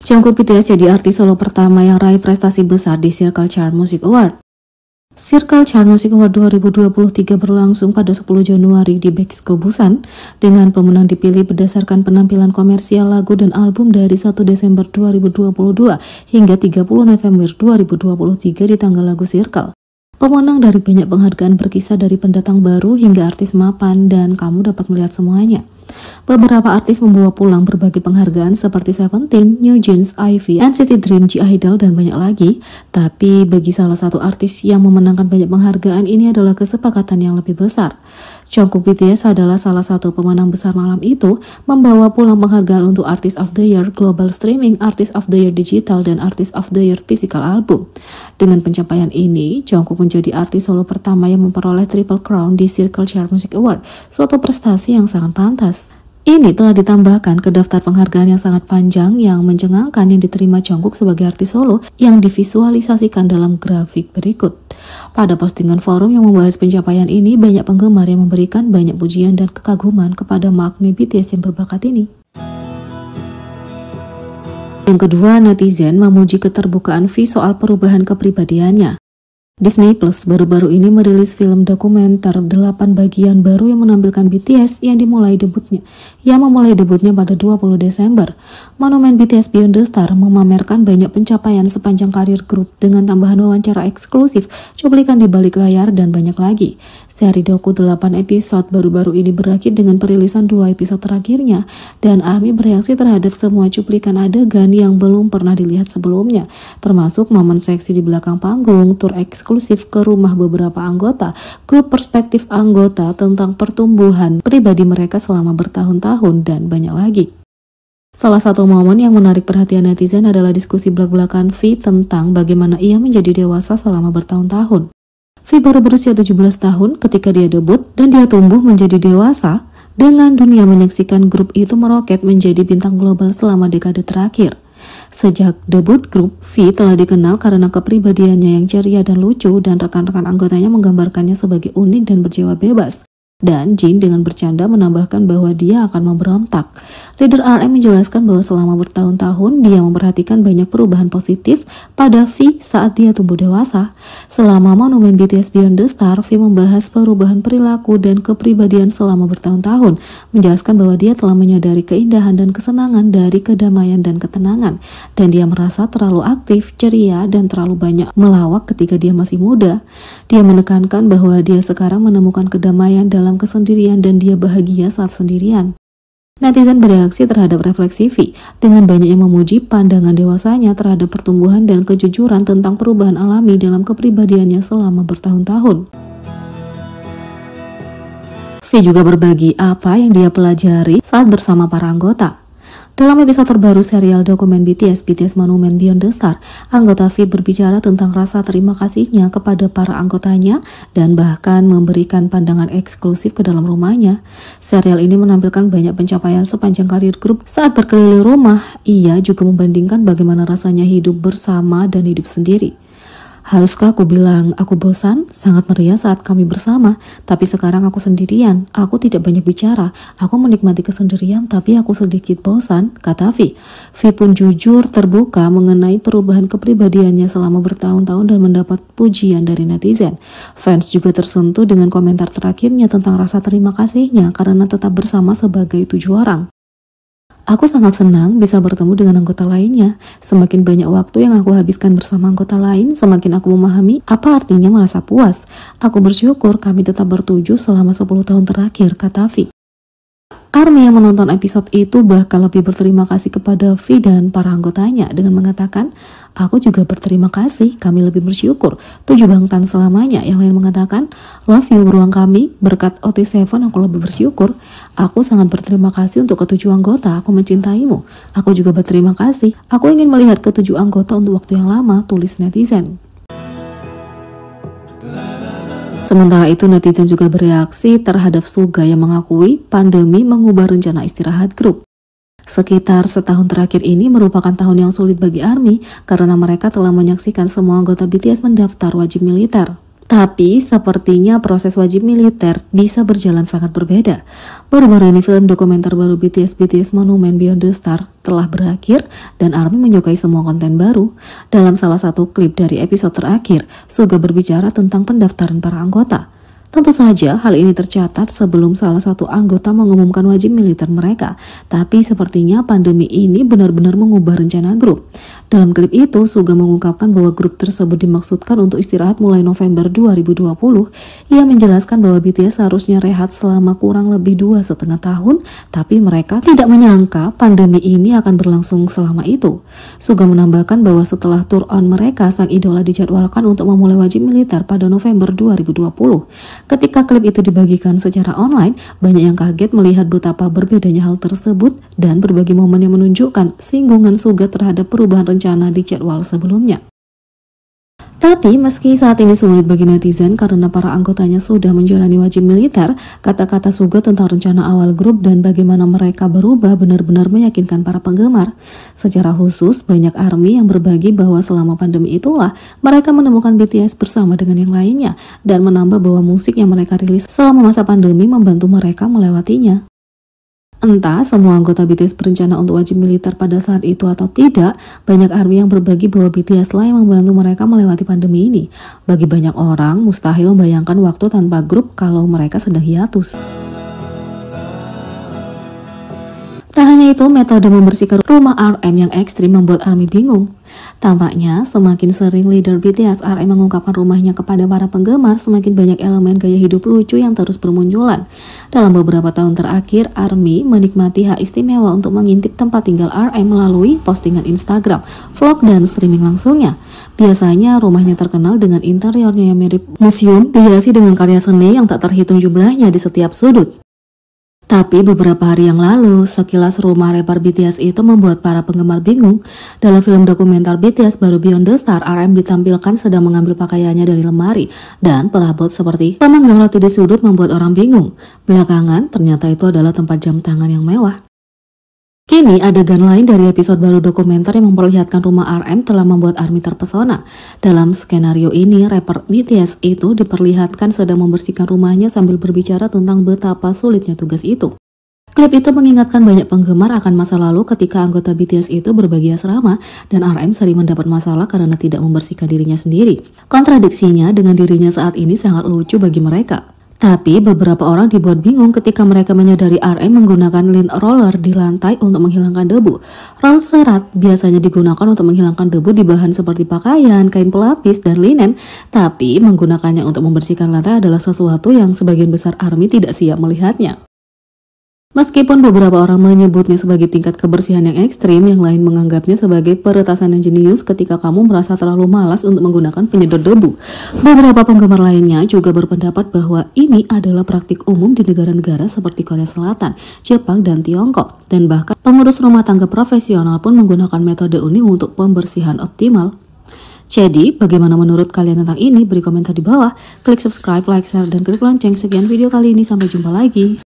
Jungkook BTS jadi artis solo pertama yang raih prestasi besar di Circle Chart Music Award. Circle Chart Music Award 2023 berlangsung pada 10 Januari di Bexco, Busan, dengan pemenang dipilih berdasarkan penampilan komersial lagu dan album dari 1 Desember 2022 hingga 30 November 2023 di tanggal lagu Circle. Pemenang dari banyak penghargaan berkisar dari pendatang baru hingga artis mapan, dan kamu dapat melihat semuanya. Beberapa artis membawa pulang berbagai penghargaan seperti Seventeen, New Jeans, IVE, NCT Dream, G-Idol, dan banyak lagi. Tapi bagi salah satu artis yang memenangkan banyak penghargaan, ini adalah kesepakatan yang lebih besar. Jungkook BTS adalah salah satu pemenang besar malam itu, membawa pulang penghargaan untuk Artist of the Year Global Streaming, Artist of the Year Digital, dan Artist of the Year Physical Album. Dengan pencapaian ini, Jungkook menjadi artis solo pertama yang memperoleh Triple Crown di Circle Chart Music Award, suatu prestasi yang sangat pantas. Ini telah ditambahkan ke daftar penghargaan yang sangat panjang yang mencengangkan yang diterima Jungkook sebagai artis solo yang divisualisasikan dalam grafik berikut. Pada postingan forum yang membahas pencapaian ini, banyak penggemar yang memberikan banyak pujian dan kekaguman kepada makna BTS yang berbakat ini. Yang kedua, netizen memuji keterbukaan V soal perubahan kepribadiannya. Disney Plus baru-baru ini merilis film dokumenter 8 bagian baru yang menampilkan BTS yang memulai debutnya pada 20 Desember. Monumen BTS Beyond the Star memamerkan banyak pencapaian sepanjang karir grup dengan tambahan wawancara eksklusif, cuplikan di balik layar, dan banyak lagi. Seri doku 8 episode baru-baru ini berakhir dengan perilisan 2 episode terakhirnya, dan ARMY bereaksi terhadap semua cuplikan adegan yang belum pernah dilihat sebelumnya, termasuk momen seksi di belakang panggung, tur eksklusif ke rumah beberapa anggota, grup perspektif anggota tentang pertumbuhan pribadi mereka selama bertahun-tahun, dan banyak lagi. Salah satu momen yang menarik perhatian netizen adalah diskusi belak-belakan V tentang bagaimana ia menjadi dewasa selama bertahun-tahun. V baru berusia 17 tahun ketika dia debut, dan dia tumbuh menjadi dewasa dengan dunia menyaksikan grup itu meroket menjadi bintang global selama dekade terakhir. Sejak debut grup, V telah dikenal karena kepribadiannya yang ceria dan lucu, dan rekan-rekan anggotanya menggambarkannya sebagai unik dan berjiwa bebas. Dan Jin dengan bercanda menambahkan bahwa dia akan memberontak. Leader RM menjelaskan bahwa selama bertahun-tahun dia memperhatikan banyak perubahan positif pada V saat dia tumbuh dewasa. Selama monumen BTS Beyond the Star, V membahas perubahan perilaku dan kepribadian selama bertahun-tahun, menjelaskan bahwa dia telah menyadari keindahan dan kesenangan dari kedamaian dan ketenangan, dan dia merasa terlalu aktif, ceria, dan terlalu banyak melawak ketika dia masih muda. Dia menekankan bahwa dia sekarang menemukan kedamaian dalam kesendirian dan dia bahagia saat sendirian. Netizen bereaksi terhadap refleksi V dengan banyak yang memuji pandangan dewasanya terhadap pertumbuhan dan kejujuran tentang perubahan alami dalam kepribadiannya selama bertahun-tahun. V juga berbagi apa yang dia pelajari saat bersama para anggota. Dalam episode terbaru serial dokumen BTS Monument Beyond the Star, anggota V berbicara tentang rasa terima kasihnya kepada para anggotanya dan bahkan memberikan pandangan eksklusif ke dalam rumahnya. Serial ini menampilkan banyak pencapaian sepanjang karir grup. Saat berkeliling rumah, ia juga membandingkan bagaimana rasanya hidup bersama dan hidup sendiri. Haruskah aku bilang aku bosan? Sangat meriah saat kami bersama, tapi sekarang aku sendirian. Aku tidak banyak bicara. Aku menikmati kesendirian, tapi aku sedikit bosan, kata V. V pun jujur terbuka mengenai perubahan kepribadiannya selama bertahun-tahun dan mendapat pujian dari netizen. Fans juga tersentuh dengan komentar terakhirnya tentang rasa terima kasihnya karena tetap bersama sebagai 7 orang. Aku sangat senang bisa bertemu dengan anggota lainnya. Semakin banyak waktu yang aku habiskan bersama anggota lain, semakin aku memahami apa artinya merasa puas. Aku bersyukur kami tetap bertujuh selama 10 tahun terakhir, kata V. ARMY yang menonton episode itu bahkan lebih berterima kasih kepada V dan para anggotanya dengan mengatakan, aku juga berterima kasih, kami lebih bersyukur, 7 bangtan selamanya. Yang lain mengatakan, love you beruang kami, berkat OT7 aku lebih bersyukur. Aku sangat berterima kasih untuk ke-7 anggota, aku mencintaimu. Aku juga berterima kasih, aku ingin melihat ke-7 anggota untuk waktu yang lama, tulis netizen. Sementara itu, netizen juga bereaksi terhadap Suga yang mengakui pandemi mengubah rencana istirahat grup. Sekitar setahun terakhir ini merupakan tahun yang sulit bagi ARMY karena mereka telah menyaksikan semua anggota BTS mendaftar wajib militer. Tapi sepertinya proses wajib militer bisa berjalan sangat berbeda. Baru-baru ini film dokumenter baru BTS Monument Beyond the Star telah berakhir dan ARMY menyukai semua konten baru. Dalam salah satu klip dari episode terakhir, Suga berbicara tentang pendaftaran para anggota. Tentu saja hal ini tercatat sebelum salah satu anggota mengumumkan wajib militer mereka, tapi sepertinya pandemi ini benar-benar mengubah rencana grup. Dalam klip itu, Suga mengungkapkan bahwa grup tersebut dimaksudkan untuk istirahat mulai November 2020. Ia menjelaskan bahwa BTS seharusnya rehat selama kurang lebih 2,5 tahun, tapi mereka tidak menyangka pandemi ini akan berlangsung selama itu. Suga menambahkan bahwa setelah tour on mereka, sang idola dijadwalkan untuk memulai wajib militer pada November 2020. Ketika klip itu dibagikan secara online, banyak yang kaget melihat betapa berbedanya hal tersebut dan berbagai momen yang menunjukkan singgungan Suga terhadap perubahan rencana di jadwal sebelumnya. Tapi meski saat ini sulit bagi netizen karena para anggotanya sudah menjalani wajib militer, kata-kata Suga tentang rencana awal grup dan bagaimana mereka berubah benar-benar meyakinkan para penggemar. Secara khusus, banyak ARMY yang berbagi bahwa selama pandemi itulah mereka menemukan BTS bersama dengan yang lainnya dan menambah bahwa musik yang mereka rilis selama masa pandemi membantu mereka melewatinya. Entah semua anggota BTS berencana untuk wajib militer pada saat itu atau tidak, banyak ARMY yang berbagi bahwa BTS lah yang membantu mereka melewati pandemi ini. Bagi banyak orang, mustahil membayangkan waktu tanpa grup kalau mereka sedang hiatus. Tak hanya itu, metode membersihkan rumah RM yang ekstrim membuat ARMY bingung. Tampaknya semakin sering leader BTS RM mengungkapkan rumahnya kepada para penggemar, semakin banyak elemen gaya hidup lucu yang terus bermunculan. Dalam beberapa tahun terakhir, ARMY menikmati hak istimewa untuk mengintip tempat tinggal RM melalui postingan Instagram, vlog, dan streaming langsungnya. Biasanya rumahnya terkenal dengan interiornya yang mirip museum, dihiasi dengan karya seni yang tak terhitung jumlahnya di setiap sudut. Tapi beberapa hari yang lalu, sekilas rumah rapper BTS itu membuat para penggemar bingung. Dalam film dokumenter BTS baru Beyond the Star, RM ditampilkan sedang mengambil pakaiannya dari lemari, dan perabot seperti pemanggang roti di sudut membuat orang bingung. Belakangan, ternyata itu adalah tempat jam tangan yang mewah. Kini, adegan lain dari episode baru dokumenter yang memperlihatkan rumah RM telah membuat ARMY terpesona. Dalam skenario ini, rapper BTS itu diperlihatkan sedang membersihkan rumahnya sambil berbicara tentang betapa sulitnya tugas itu. Klip itu mengingatkan banyak penggemar akan masa lalu ketika anggota BTS itu berbagi asrama dan RM sering mendapat masalah karena tidak membersihkan dirinya sendiri. Kontradiksinya dengan dirinya saat ini sangat lucu bagi mereka. Tapi beberapa orang dibuat bingung ketika mereka menyadari RM menggunakan lint roller di lantai untuk menghilangkan debu. Roll serat biasanya digunakan untuk menghilangkan debu di bahan seperti pakaian, kain pelapis, dan linen. Tapi menggunakannya untuk membersihkan lantai adalah sesuatu yang sebagian besar ARMY tidak siap melihatnya. Meskipun beberapa orang menyebutnya sebagai tingkat kebersihan yang ekstrim, yang lain menganggapnya sebagai peretasan yang jenius ketika kamu merasa terlalu malas untuk menggunakan penyedot debu. Beberapa penggemar lainnya juga berpendapat bahwa ini adalah praktik umum di negara-negara seperti Korea Selatan, Jepang, dan Tiongkok. Dan bahkan pengurus rumah tangga profesional pun menggunakan metode ini untuk pembersihan optimal. Jadi, bagaimana menurut kalian tentang ini? Beri komentar di bawah, klik subscribe, like, share, dan klik lonceng. Sekian video kali ini, sampai jumpa lagi.